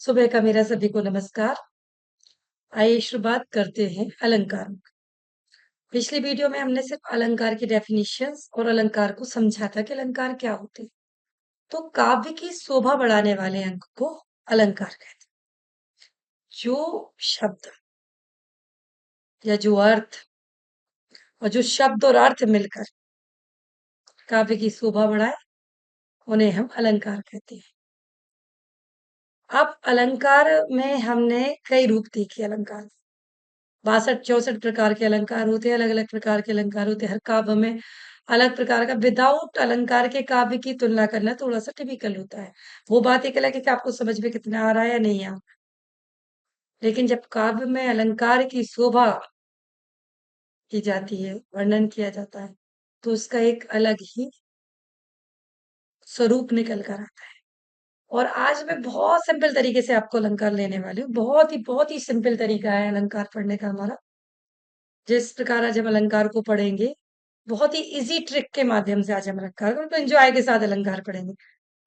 सुबह का मेरा सभी को नमस्कार। आइए शुरुआत करते हैं अलंकारों की। पिछली वीडियो में हमने सिर्फ अलंकार की डेफिनेशंस और अलंकार को समझा था कि अलंकार क्या होते हैं। तो काव्य की शोभा बढ़ाने वाले अंग को अलंकार कहते हैं। जो शब्द या जो अर्थ और जो शब्द और अर्थ मिलकर काव्य की शोभा बढ़ाए उन्हें हम अलंकार कहते हैं। अब अलंकार में हमने कई रूप देखे अलंकार। 62-64 प्रकार के अलंकार होते हैं, अलग-अलग प्रकार के अलंकार होते हैं। हर काव्य में अलग प्रकार का विदाउट अलंकार के काव्य की तुलना करना थोड़ा-सा टिपिकल होता है। वो बात एक अलग है कि आपको समझ में कितना आ रहा है या नहीं आ रहा। लेकिन जब काव्य में अलंकार की शोभा की जाती है, वर्णन किया जाता है, तो उसका एक अलग ही स्वरूप निकल कर आता है। और आज मैं बहुत सिंपल तरीके से आपको अलंकार लेने वाली हूँ। बहुत ही सिंपल तरीका है अलंकार पढ़ने का हमारा। जिस प्रकार आज हम अलंकार को पढ़ेंगे, बहुत ही ईज़ी ट्रिक के माध्यम से आज हम अलंकार को एन्जॉय के साथ अलंकार पढ़ेंगे।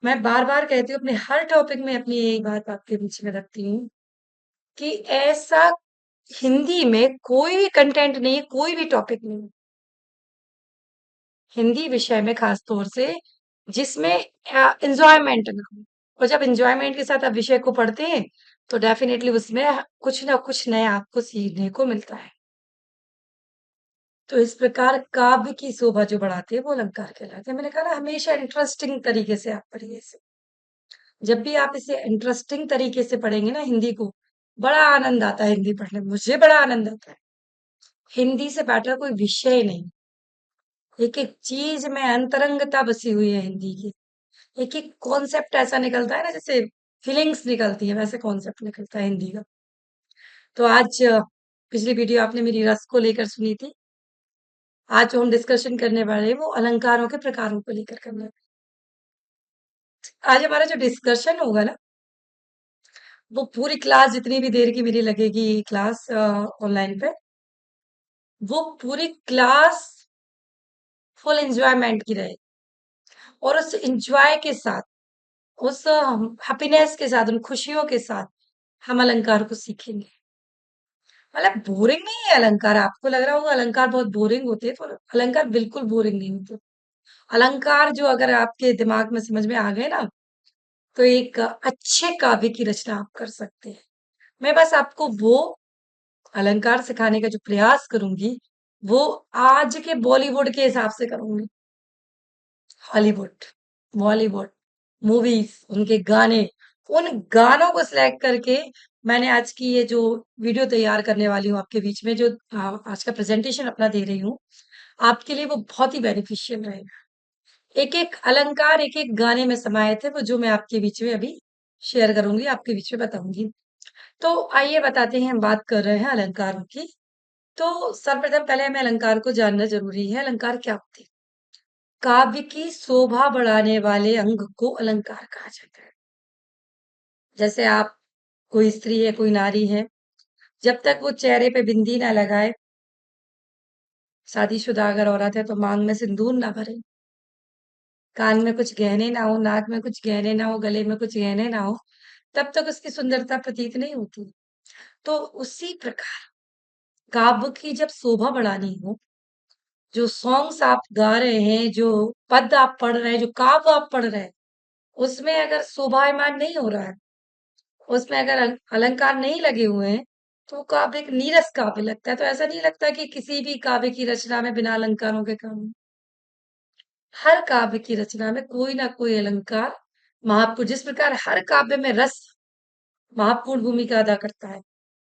मैं बार-बार कहती हूँ अपने हर टॉपिक में अपनी यही बात आपके बीच में रखती हूँ कि ऐसा हिंदी में कोई भी कंटेंट नहीं है, कोई भी टॉपिक नहीं है, हिंदी विषय में खास तौर से जिसमें एन्जॉयमेंट ना हो। और जब एन्जॉयमेंट के साथ आप विषय को पढ़ते हैं, तो डेफिनिटली उसमें कुछ ना कुछ नया आपको सीखने को मिलता है। तो इस प्रकार काव्य की शोभा जो बढ़ाते हैं वो अलंकार कहलाते हैं। मैंने कहा ना हमेशा इंटरेस्टिंग तरीके से आप पढ़िए इसे। जब भी आप इसे इंटरेस्टिंग तरीके से पढ़ेंगे ना हिंदी को, बड़ा आनंद आता है हिंदी पढ़ने में। मुझे बड़ा आनंद आता है। हिंदी से बेटर कोई विषय नहीं। एक-एक चीज में अंतरंगता बसी हुई है हिंदी की। एक-एक कॉन्सेप्ट ऐसा निकलता है ना जैसे फीलिंग्स निकलती है वैसे कॉन्सेप्ट निकलता है हिंदी का। तो आज पिछली वीडियो आपने मेरी रस को लेकर सुनी थी। आज जो हम डिस्कशन करने वाले हैं वो अलंकारों के प्रकारों को लेकर करना है। आज हमारा जो डिस्कशन होगा ना वो पूरी क्लास जितनी भी देर की मेरी लगेगी क्लास ऑनलाइन पे वो पूरी क्लास फुल एंजॉयमेंट की रहे और उस एंजॉय के साथ उस हैप्पीनेस के साथ उन खुशियों के साथ हम अलंकार को सीखेंगे। मतलब बोरिंग नहीं है अलंकार। आपको लग रहा होगा अलंकार बहुत बोरिंग होते हैं तो अलंकार बिल्कुल बोरिंग नहीं होते। अलंकार जो अगर आपके दिमाग में समझ में आ गए ना तो एक अच्छे काव्य की रचना आप कर सकते हैं। मैं बस आपको वो अलंकार सिखाने का जो प्रयास करूंगी वो आज के बॉलीवुड के हिसाब से करूंगी। हॉलीवुड, बॉलीवुड, मूवीज, उनके गाने, उन गानों को सिलेक्ट करके मैंने आज की ये जो वीडियो तैयार करने वाली हूँ आपके बीच में जो आज का प्रेजेंटेशन अपना दे रही हूँ आपके लिए वो बहुत ही बेनिफिशियल रहेगा। एक एक अलंकार एक एक गाने में समाये थे वो जो मैं आपके बीच में अभी शेयर करूंगी आपके बीच में बताऊंगी। तो आइए बताते हैं हम बात कर रहे हैं अलंकारों की। तो सर्वप्रथम पहले हमें अलंकार को जानना जरूरी है। अलंकार क्या होते हैं? काव्य की शोभा बढ़ाने वाले अंग को अलंकार कहा जाता है। जैसे आप कोई स्त्री है कोई नारी है जब तक वो चेहरे पे बिंदी ना लगाए, शादीशुदा अगर औरत है तो मांग में सिंदूर ना भरे, कान में कुछ गहने ना हो, नाक में कुछ गहने ना हो, गले में कुछ गहने ना हो, तब तक उसकी सुंदरता प्रतीत नहीं होती। तो उसी प्रकार काव्य की जब शोभा बढ़ानी हो, जो सॉन्ग्स आप गा रहे हैं, जो पद आप पढ़ रहे हैं, जो काव्य आप पढ़ रहे हैं, उसमें अगर शोभायमान नहीं हो रहा है, उसमें अगर अलंकार नहीं लगे हुए हैं, तो काव्य एक नीरस काव्य लगता है। तो ऐसा नहीं लगता कि किसी भी काव्य की रचना में बिना अलंकारों के काम। हर काव्य की रचना में कोई ना कोई अलंकार महत्वपूर्ण, जिस प्रकार हर काव्य में रस महत्वपूर्ण भूमिका अदा करता है,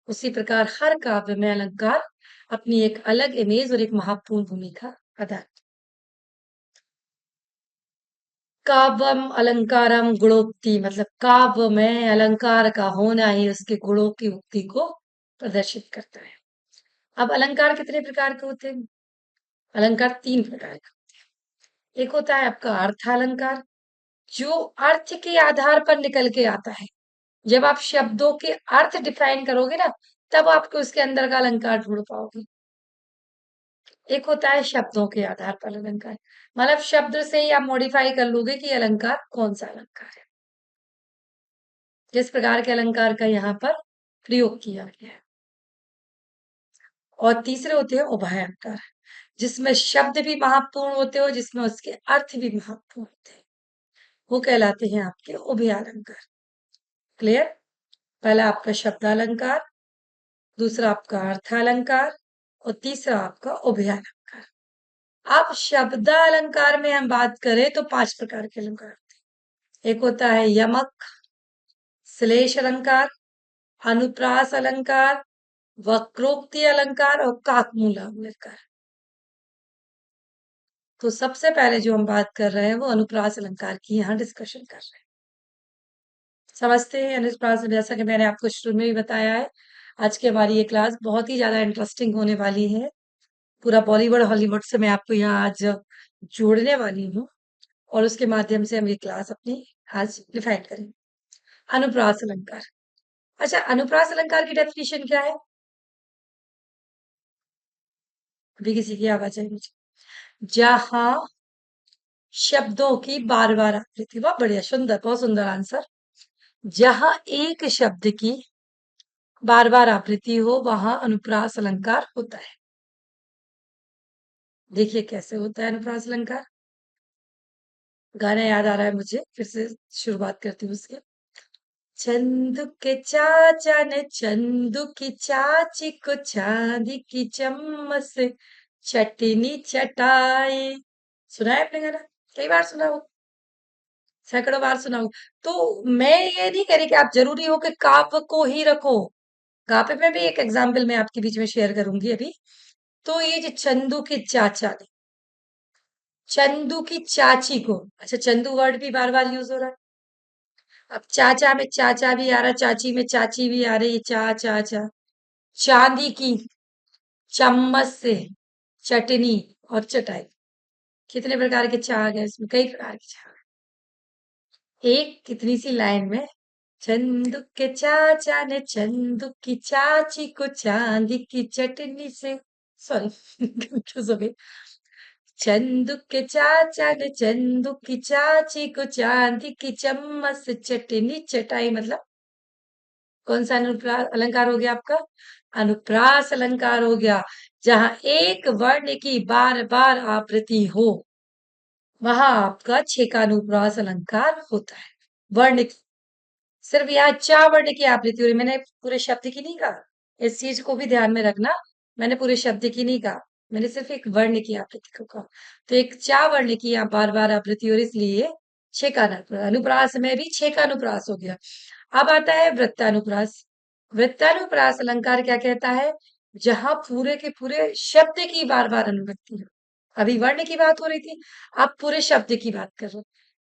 उसी प्रकार हर काव्य में अलंकार अपनी एक अलग इमेज और एक महत्वपूर्ण भूमिका अदा। काव्यम अलंकारम गुणोक्ति मतलब काव्य में अलंकार का होना ही उसके गुणों की उक्ति को प्रदर्शित करता है। अब अलंकार कितने प्रकार के होते हैं? अलंकार 3 प्रकार के होते हैं। एक होता है आपका अर्थ अलंकार जो अर्थ के आधार पर निकल के आता है। जब आप शब्दों के अर्थ डिफाइन करोगे ना तब आपको उसके अंदर का अलंकार ढूंढ पाओगे। एक होता है शब्दों के आधार पर अलंकार, मतलब शब्द से ही आप मॉडिफाई कर लोगे कि अलंकार कौन सा अलंकार है। किस प्रकार के अलंकार का यहाँ पर प्रयोग किया गया है। और तीसरे होते हैं उभय अलंकार, जिसमें शब्द भी महत्वपूर्ण होते हो, जिसमें उसके अर्थ भी महत्वपूर्ण होते हैं, वो कहलाते हैं आपके उभय अलंकार। क्लियर? पहला आपका शब्दालंकार, दूसरा आपका अर्थालंकार, और तीसरा आपका उभय अलंकार। अब शब्दालंकार में हम बात करें तो 5 प्रकार के अलंकार होते हैं। एक होता है यमक, श्लेष अलंकार, अनुप्रास अलंकार, वक्रोक्ति अलंकार और काकमूला अलंकार। तो सबसे पहले जो हम बात कर रहे हैं वो अनुप्रास अलंकार की यहाँ डिस्कशन कर रहे हैं। समझते हैं अनुप्रास, जैसा कि मैंने आपको शुरू में भी बताया है, आज की हमारी ये क्लास बहुत ही ज्यादा इंटरेस्टिंग होने वाली है। पूरा बॉलीवुड हॉलीवुड से मैं आपको यहाँ आज जोड़ने वाली हूँ, और उसके माध्यम से हम ये क्लास अपनी आज डिफाइन करेंगे। अनुप्रास अलंकार। अच्छा, अनुप्रास अलंकार की डेफिनेशन क्या है? अभी किसी की आवाज आई मुझे। जहां शब्दों की बार बार आवृत्ति, बहुत बढ़िया, सुंदर, बहुत सुंदर आंसर। जहां एक शब्द की बार बार आवृत्ति हो वहां अनुप्रास अलंकार होता है। देखिए कैसे होता है अनुप्रास अलंकार। गाना याद आ रहा है मुझे, फिर से शुरुआत करती हूँ उसके। चंदू के चाचा ने चंदू की चाची को चांदी की चम्मच से चटनी चटाई। सुना है आपने गाना? कई बार सुना हो, सैकड़ों बार सुना हो। तो मैं ये नहीं कह रही कि आप जरूरी हो कि काप को ही रखो। कापे में भी एक एग्जाम्पल मैं आपके बीच में शेयर करूंगी अभी। तो ये जो चंदू के चाचा ने चंदू की चाची को, अच्छा चंदू वर्ड भी बार बार यूज हो रहा है। अब चाचा में चाचा भी आ रहा है, चाची में चाची भी आ रही है, चा चा चा। चांदी की चम्मच से चटनी और चटाई। कितने प्रकार के चा आ गए इसमें? कई प्रकार के चा। एक कितनी सी लाइन में, चंदू के चाचा ने चंदू की चाची को चांदी की चटनी से, सॉरी कंफ्यूज हो गई। चंदू के चाचा ने चंदू की चाची को चांदी की चम्मच से चटनी चटाई। मतलब कौन सा अनुप्रास अलंकार हो गया आपका? अनुप्रास अलंकार हो गया। जहां एक वर्ण की बार बार आवृत्ति हो वहां आपका छेकानुप्रास अलंकार होता है। वर्ण की, सिर्फ यहाँ चा वर्ण की आवृत्ति हो रही, मैंने पूरे शब्द की नहीं कहा। इस चीज को भी ध्यान में रखना, मैंने पूरे शब्द की नहीं कहा, मैंने सिर्फ एक वर्ण की आवृत्ति को कहा। तो एक चा वर्ण की यहाँ बार बार आवृत्ति हो रही, इसलिए छेकानुप्रास। अनुप्रास में भी छेकानुप्रास हो गया। अब आता है वृत्तानुप्रास। वृत्तानुप्रास अलंकार क्या कहता है? जहां पूरे के पूरे शब्द की बार बार अनुवृत्ति हो। अभी वर्ण की बात हो रही थी, अब पूरे शब्द की बात कर रहे हो।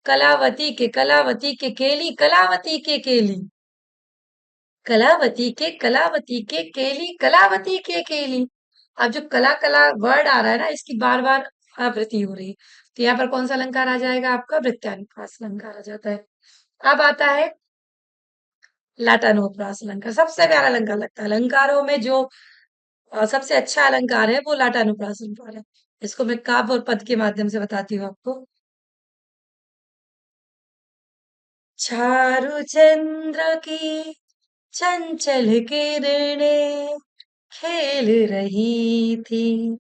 कलावती के केली, कलावती के केली। कलावती के केली, कलावती के केली। अब जो कला कला वर्ड आ रहा है ना, इसकी बार बार आवृत्ति हो रही है। तो यहाँ पर कौन सा अलंकार आ जाएगा? आपका वृत्तानुप्रास अलंकार आ जाता है। अब आता है लाटानुप्रास अलंकार। सबसे प्यारा अलंकार लगता है अलंकारों में, जो सबसे अच्छा अलंकार है वो लाटानुप्रास अलंकार है। इसको मैं काव्य और पद के माध्यम से बताती हूँ आपको। चारु चंद्र की चंचल किरणें खेल रही थी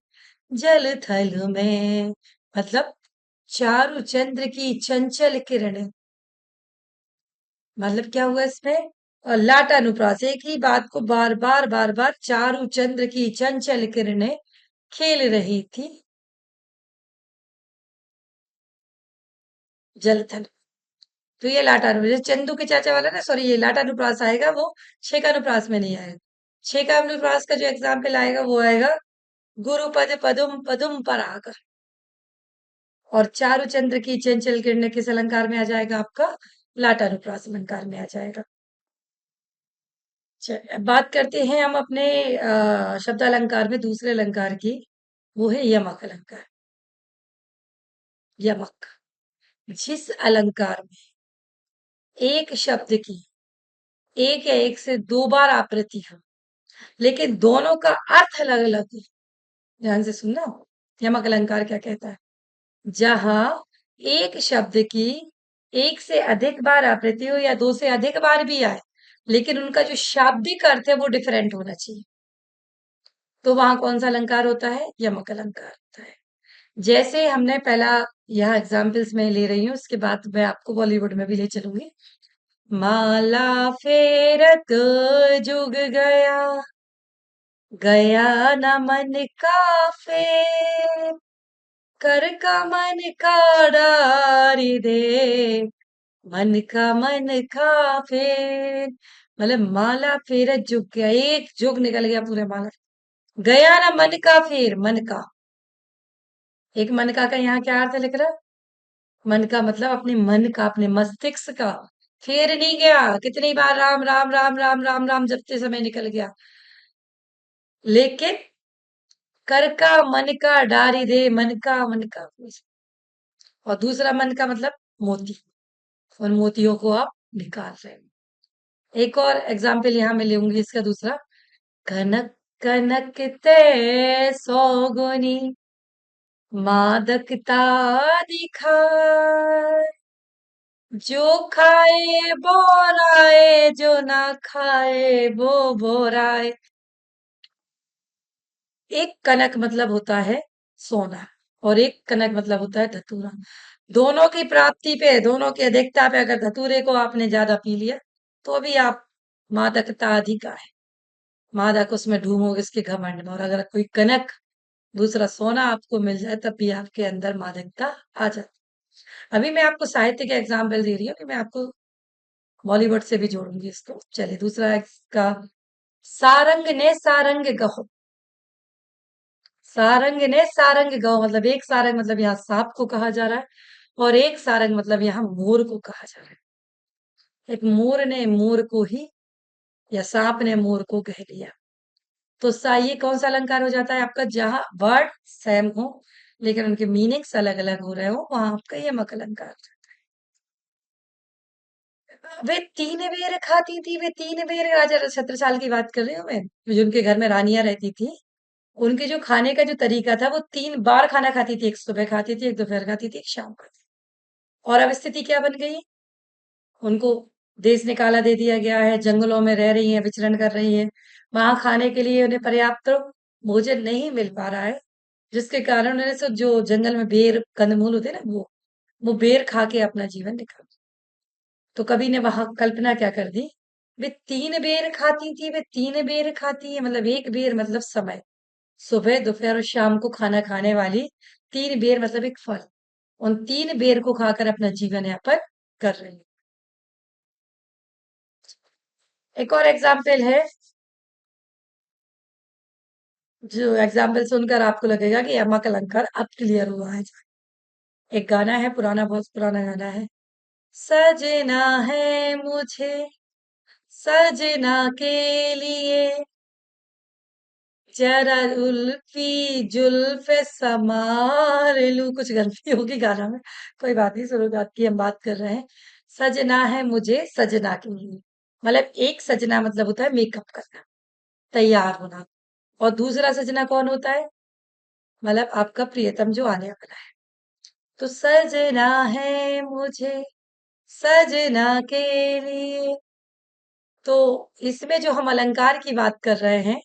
जल थल में। मतलब चारु चंद्र की चंचल किरणें, मतलब क्या हुआ इसमें? और लाटानुप्रास, एक ही बात को बार बार बार बार, चारु चंद्र की चंचल किरणें खेल रही थी जलथल। तो ये लाटानुप्रास, चंदू के चाचा वाला ना, सॉरी, ये लाटानुप्रास आएगा, वो छेकानुप्रास में नहीं आएगा। छेकानुप्रास का जो एग्जाम्पल आएगा वो आएगा गुरुपद पदुम पदुम पराग। और चारुचंद्र की चंचल किरण किस अलंकार में आ जाएगा? आपका लाटानुप्रास अलंकार में आ जाएगा। चलिए, अब बात करते हैं हम अपने शब्द अलंकार में दूसरे अलंकार की। वो है यमक अलंकार। यमक, जिस अलंकार में एक शब्द की एक या एक से दो बार आवृत्ति हो, लेकिन दोनों का अर्थ अलग अलग हो। ध्यान से सुनना, यमक अलंकार क्या कहता है? जहां एक शब्द की एक से अधिक बार आवृत्ति हो या दो से अधिक बार भी आए, लेकिन उनका जो शाब्दिक अर्थ है वो डिफरेंट होना चाहिए। तो वहां कौन सा अलंकार होता है? यमक अलंकार होता है। जैसे हमने पहला यह एग्जाम्पल्स में ले रही हूँ, उसके बाद मैं आपको बॉलीवुड में भी ले चलूंगी। माला फेरत जुग गया, गया न मन का फेर, कर का मन का डारी दे, मन का फेर। मतलब माला फेरत जुग गया, एक जुग निकल गया पूरे माला, गया ना मन का फेर, मन का। एक मन का यहाँ क्या अर्थ लिख रहा है? मन का मतलब अपने मन का, अपने मस्तिष्क का। फेर नहीं गया, कितनी बार राम राम राम राम राम राम जपते समय निकल गया, लेकिन कर का मन का डारी दे, मन का। और दूसरा मन का मतलब मोती, उन मोतियों को आप निकाल रहे हैं। एक और एग्जाम्पल यहाँ मैं लूंगी इसका दूसरा। कनक कनक ते सौगुनी, मादकता दिखाए, जो खाए बोराए, जो ना खाए वो बोराए। एक कनक मतलब होता है सोना, और एक कनक मतलब होता है धतूरा। दोनों की प्राप्ति पे, दोनों की अधिकता पे अगर धतूरे को आपने ज्यादा पी लिया तो भी आप मादकता अधिक है, मादक उसमें ढूंढोगे इसके घमंड में। और अगर कोई कनक, दूसरा सोना आपको मिल जाए तब भी आपके अंदर मादकता आ जाती। अभी मैं आपको साहित्य के एग्जाम्पल दे रही हूँ कि मैं आपको बॉलीवुड से भी जोड़ूंगी इसको। चलिए दूसरा इसका, सारंग ने सारंग गहो। सारंग ने सारंग गहो मतलब एक सारंग मतलब यहाँ सांप को कहा जा रहा है, और एक सारंग मतलब यहाँ मोर को कहा जा रहा है। एक मोर ने मोर को ही, या सांप ने मोर को कह लिया। तो ये कौन सा अलंकार हो जाता है आपका? जहां वर्ड सेम हो लेकिन उनके मीनिंग्स अलग अलग हो रहे हो, वहां आपका ये मक अलंकार। वे तीन बेर खाती थी, वे तीन बेर, राजा छत्रसाल की बात कर रही हूँ मैं, जिनके घर में रानियां रहती थी। उनके जो खाने का जो तरीका था, वो 3 बार खाना खाती थी, एक सुबह खाती थी, एक दोपहर खाती थी, एक शाम खाती थी। और अब स्थिति क्या बन गई? उनको देश निकाला दे दिया गया है, जंगलों में रह रही हैं, विचरण कर रही हैं। वहां खाने के लिए उन्हें पर्याप्त भोजन नहीं मिल पा रहा है, जिसके कारण उन्हें सब जो जंगल में बेर कंदमूल होते हैं ना, वो बेर खा के अपना जीवन निकाल। तो कवि ने वहां कल्पना क्या कर दी? वे 3 बेर खाती थी, वे 3 बेर खाती है, मतलब एक बेर मतलब समय, सुबह दोपहर और शाम को खाना खाने वाली 3 बेर मतलब एक फल, उन 3 बेर को खाकर अपना जीवन यापन कर रही है। एक और एग्जाम्पल है, जो एग्जाम्पल सुनकर आपको लगेगा कि यमक अलंकार अब क्लियर हुआ है। एक गाना है पुराना, बहुत पुराना गाना है। सजना है मुझे सजना के लिए, जरा उल्फी जुल्फ समार लूं। कुछ गलती होगी गाना में, कोई बात नहीं, शुरुआत की हम बात कर रहे हैं। सजना है मुझे सजना के लिए, मतलब एक सजना मतलब होता है मेकअप करना, तैयार होना। और दूसरा सजना कौन होता है? मतलब आपका प्रियतम जो आने वाला है। तो सजना है मुझे सजना के लिए। तो इसमें जो हम अलंकार की बात कर रहे हैं,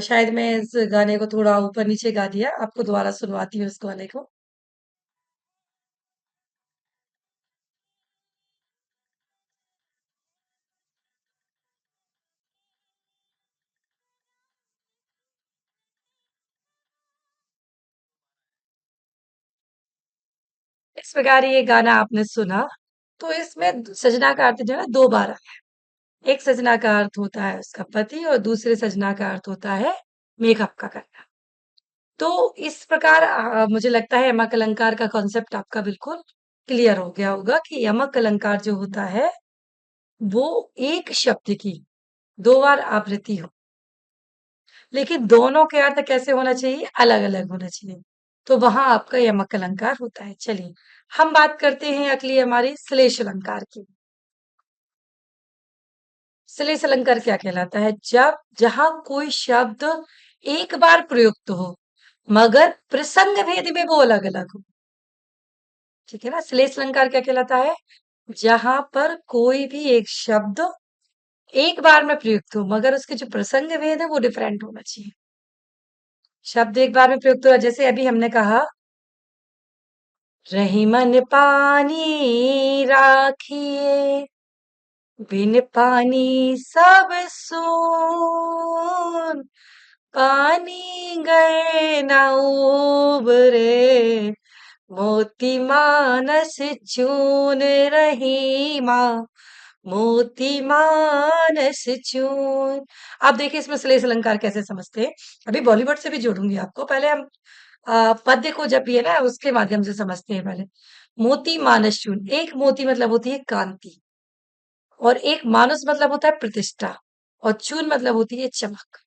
शायद मैं इस गाने को थोड़ा ऊपर नीचे गा दिया, आपको दोबारा सुनवाती हूँ इस गाने को। इस प्रकार ये गाना आपने सुना, तो इसमें सजना का अर्थ जो है 2 बार आया है। एक सजना का अर्थ होता है उसका पति, और दूसरे सजना का अर्थ होता है मेकअप का करना। तो इस प्रकार मुझे लगता है यमक अलंकार का कॉन्सेप्ट आपका बिल्कुल क्लियर हो गया होगा कि यमक अलंकार जो होता है वो एक शब्द की 2 बार आवृत्ति हो, लेकिन दोनों के अर्थ कैसे होना चाहिए? अलग अलग होना चाहिए। तो वहां आपका यमक अलंकार होता है। चलिए हम बात करते हैं अगली हमारी श्लेष अलंकार की। श्लेष अलंकार क्या कहलाता है? जब जहां कोई शब्द एक बार प्रयुक्त हो, मगर प्रसंग भेद में वो अलग अलग हो। ठीक है ना। श्लेष अलंकार क्या कहलाता है? जहां पर कोई भी एक शब्द एक बार में प्रयुक्त हो मगर उसके जो प्रसंग भेद है वो डिफरेंट होना चाहिए। शब्द एक बार में प्रयुक्त हुआ, जैसे अभी हमने कहा रही मन पानी राखिए, बिन पानी सब सून, पानी गए न उबरे, मोती मानस चून रही माँ, मोती मानस चून। आप देखिए इसमें श्लेष अलंकार कैसे समझते हैं। अभी बॉलीवुड से भी जोड़ूंगी आपको, पहले हम पद्य को जब भी है ना उसके माध्यम से समझते हैं पहले। मोती मानस चून, एक मोती मतलब होती है कांति, और एक मानस मतलब होता है प्रतिष्ठा, और चून मतलब होती है चमक।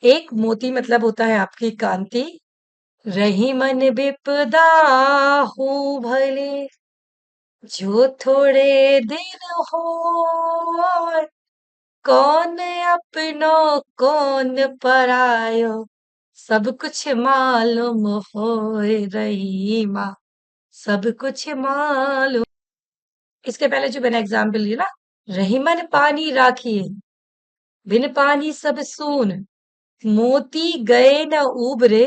एक मोती मतलब होता है आपकी कांति, रही मन विपदा हो भले, जो थोड़े दिन हो, कौन अपनो कौन परायो, सब कुछ मालूम हो रही माँ, सब कुछ मालूम। इसके पहले जो मैंने एग्जाम्पल लिया ना, रही मन पानी राखिए, बिन पानी सब सून, मोती गए न उबरे,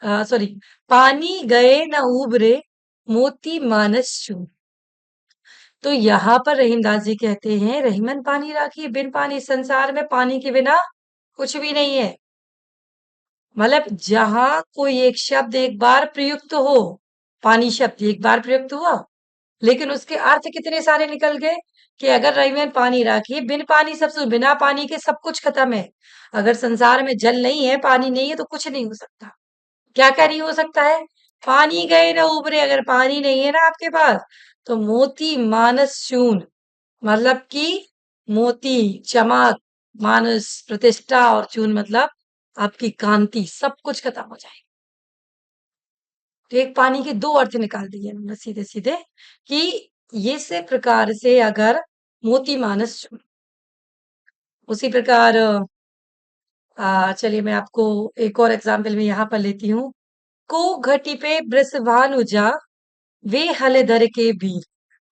सॉरी, पानी गए न उबरे, मोती मानस चून। तो यहाँ पर रहीमदास जी कहते हैं रहीमन पानी राखिए, बिन पानी, संसार में पानी के बिना कुछ भी नहीं है। मतलब जहां कोई एक शब्द एक बार प्रयुक्त हो, पानी शब्द एक बार प्रयुक्त हुआ, लेकिन उसके अर्थ कितने सारे निकल गए कि अगर रहीमन पानी राखिए, बिन पानी सब सुन, बिना पानी के सब कुछ खत्म है। अगर संसार में जल नहीं है, पानी नहीं है, तो कुछ नहीं हो सकता। क्या क्या नहीं हो सकता है? पानी गए ना उबरे, अगर पानी नहीं है ना आपके पास, तो मोती मानस शून, मतलब कि मोती, चमक, मानस, प्रतिष्ठा, और चून मतलब आपकी कांति, सब कुछ खत्म हो जाएगा। तो एक पानी के दो अर्थ निकाल दिए हमने सीधे सीधे कि ये से प्रकार से अगर मोती मानस चून। उसी प्रकार चलिए मैं आपको एक और एग्जाम्पल में यहाँ पर लेती हूँ। को घटी पे बृषभानुजा, वे हलधर के बीर।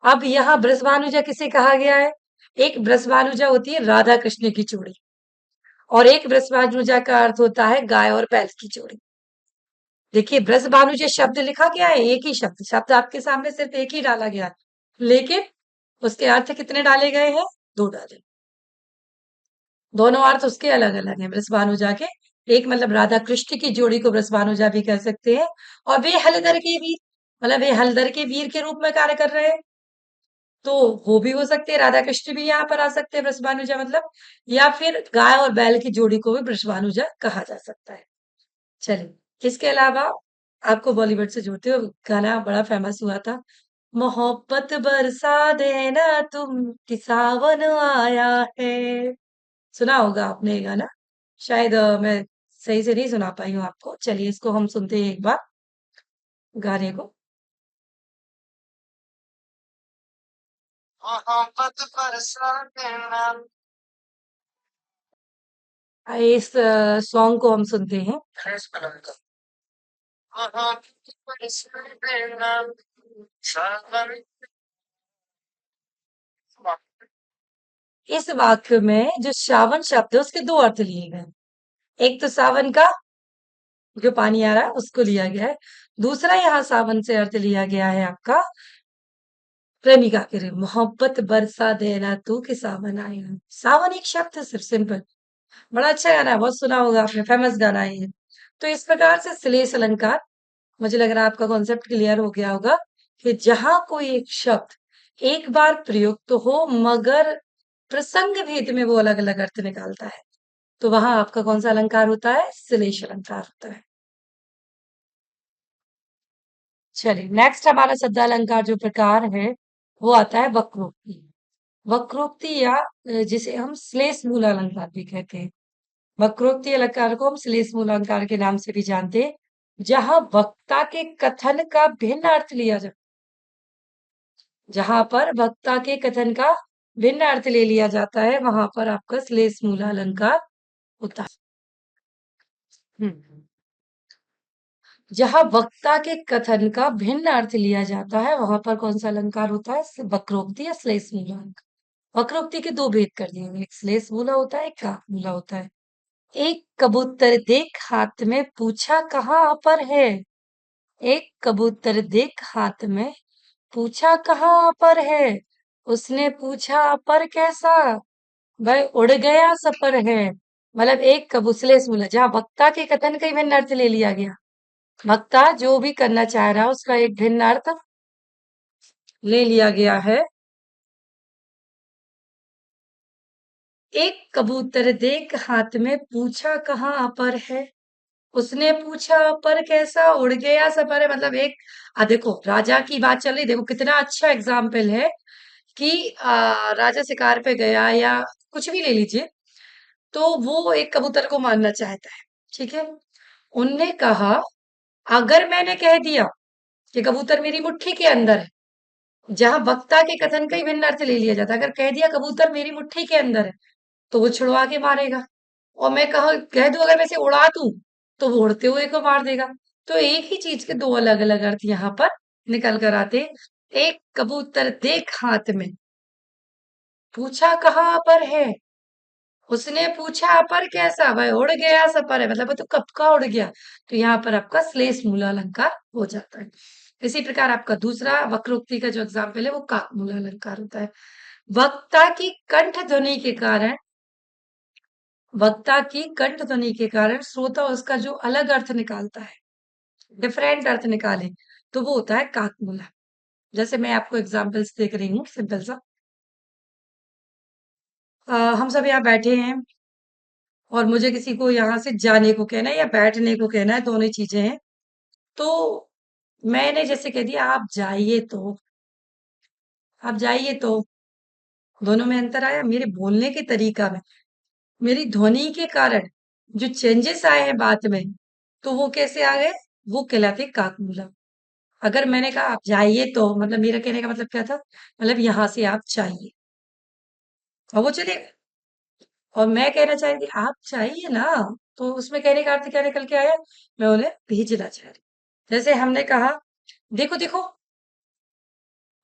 अब यहाँ बृषभानुजा किसे कहा गया है? एक बृषभानुजा होती है राधा कृष्ण की जोड़ी, और एक बृषभानुजा का अर्थ होता है गाय और बैल की जोड़ी। देखिए बृषभानुजा शब्द लिखा गया है, एक ही शब्द, शब्द आपके सामने सिर्फ एक ही डाला गया है, लेकिन उसके अर्थ कितने डाले गए हैं? दो डाले। दोनों अर्थ उसके अलग अलग हैं बृषभानुजा के। एक मतलब राधा कृष्ण की जोड़ी को बृषभानुजा भी कह सकते हैं, और वे हलधर के वीर, मतलब वे हलधर के वीर के रूप में कार्य कर रहे हैं, तो वो भी हो सकते हैं। राधा कृष्ण भी यहाँ पर आ सकते हैं वृषभानुजा मतलब, या फिर गाय और बैल की जोड़ी को भी वृषभानुजा कहा जा सकता है। चलिए इसके अलावा आपको बॉलीवुड से जोड़ते हुए गाना बड़ा फेमस हुआ था, मोहब्बत बरसा देना तुम कि सावन आया है। सुना होगा आपने ये गाना, शायद मैं सही से नहीं सुना पाई हूँ आपको। चलिए इसको हम सुनते हैं एक बार, गाने को। मोहब्बत बरसा देना, इस सॉन्ग को हम सुनते हैं। मोहब्बत बरसा देना, सावन। इस वाक्य में जो सावन शब्द है उसके दो अर्थ लिए गए। एक तो सावन का जो पानी आ रहा है उसको लिया गया है, दूसरा यहाँ सावन से अर्थ लिया गया है आपका प्रेमिका के लिए, मोहब्बत बरसा देना तू कि सावन आया। सावन एक शब्द है सिर्फ, सिंपल। बड़ा अच्छा गाना है, बहुत सुना होगा आपने, फेमस गाना है ये। तो इस प्रकार से श्लेष अलंकार, मुझे लग रहा है आपका कॉन्सेप्ट क्लियर हो गया होगा कि जहां कोई एक शब्द एक बार प्रयुक्त हो मगर प्रसंग भेद में वो अलग अलग अर्थ निकालता है, तो वहां आपका कौन सा अलंकार होता है? श्लेष अलंकार होता है। चलिए नेक्स्ट हमारा शब्दालंकार जो प्रकार है वो आता है वक्रोक्ति। वक्रोक्ति या जिसे हम श्लेष मूल अलंकार भी कहते हैं। वक्रोक्ति अलंकार को हम श्लेष मूल अलंकार के नाम से भी जानते हैं, जहां वक्ता के कथन का भिन्न अर्थ लिया जाए, जहां पर वक्ता के कथन का भिन्न अर्थ ले लिया जाता है वहां पर आपका श्लेष मूल अलंकार होता है। हम्म। जहां वक्ता के कथन का भिन्न अर्थ लिया जाता है वहां पर कौन सा अलंकार होता है? वक्रोक्ति या श्लेष मूला अलंकार। वक्रोक्ति के दो भेद कर दिए हैं, एक श्लेष मूला होता है, एक काक मूला होता है। एक कबूतर देख हाथ में पूछा कहाँ पर है। एक कबूतर देख हाथ में पूछा कहाँ पर है। उसने पूछा पर कैसा, भाई उड़ गया सपर है। मतलब एक कबूसले मूला जहाँ वक्ता के कथन का ही भिन्न अर्थ ले लिया गया। वक्ता जो भी करना चाह रहा है उसका एक भिन्न अर्थ ले लिया गया है। एक कबूतर देख हाथ में पूछा कहाँ पर है। उसने पूछा पर कैसा, उड़ गया सपर है। मतलब एक देखो राजा की बात चल रही, देखो कितना अच्छा एग्जाम्पल है कि राजा शिकार पे गया या कुछ भी ले लीजिए, तो वो एक कबूतर को मारना चाहता है। ठीक है, उनने कहा अगर मैंने कह दिया कि कबूतर मेरी मुट्ठी के अंदर है, जहां वक्ता के कथन का ही भिन्न अर्थ ले लिया जाता है। अगर कह दिया कबूतर मेरी मुट्ठी के अंदर है तो वो छुड़वा के मारेगा, और मैं कह दूं अगर मैं इसे उड़ा दूं तो वो उड़ते हुए को मार देगा। तो एक ही चीज के दो अलग अलग अर्थ यहाँ पर निकल कर आते। एक कबूतर देख हाथ में पूछा कहाँ पर है। उसने पूछा पर कैसा, वह उड़ गया सपर है। मतलब वो तो कब का उड़ गया। तो यहाँ पर आपका श्लेष मूल अलंकार हो जाता है। इसी प्रकार आपका दूसरा वक्रोक्ति का जो एग्जाम्पल है वो काक मूल अलंकार होता है। वक्ता की कंठ ध्वनि के कारण, वक्ता की कंठ ध्वनि के कारण श्रोता उसका जो अलग अर्थ निकालता है, डिफरेंट अर्थ निकाले, तो वो होता है काक मूला। जैसे मैं आपको एग्जाम्पल्स देख रही हूँ सिंपल सा। हम सब यहाँ बैठे हैं और मुझे किसी को यहाँ से जाने को कहना है या बैठने को कहना है, दोनों ही चीजें हैं। तो मैंने जैसे कह दिया आप जाइए तो, आप जाइए तो, दोनों में अंतर आया मेरे बोलने के तरीका में, मेरी ध्वनि के कारण जो चेंजेस आए हैं बात में, तो वो कैसे आ गए, वो कहलाते काकमूला। अगर मैंने कहा आप जाइए तो मतलब मेरा कहने का मतलब क्या था, मतलब यहां से आप चाहिए और वो चले गए। और मैं कहना चाह रही थी आप चाहिए ना, तो उसमें कहने का अर्थ क्या निकल के आया, मैं उन्हें भेजना चाह रही। जैसे हमने कहा देखो देखो,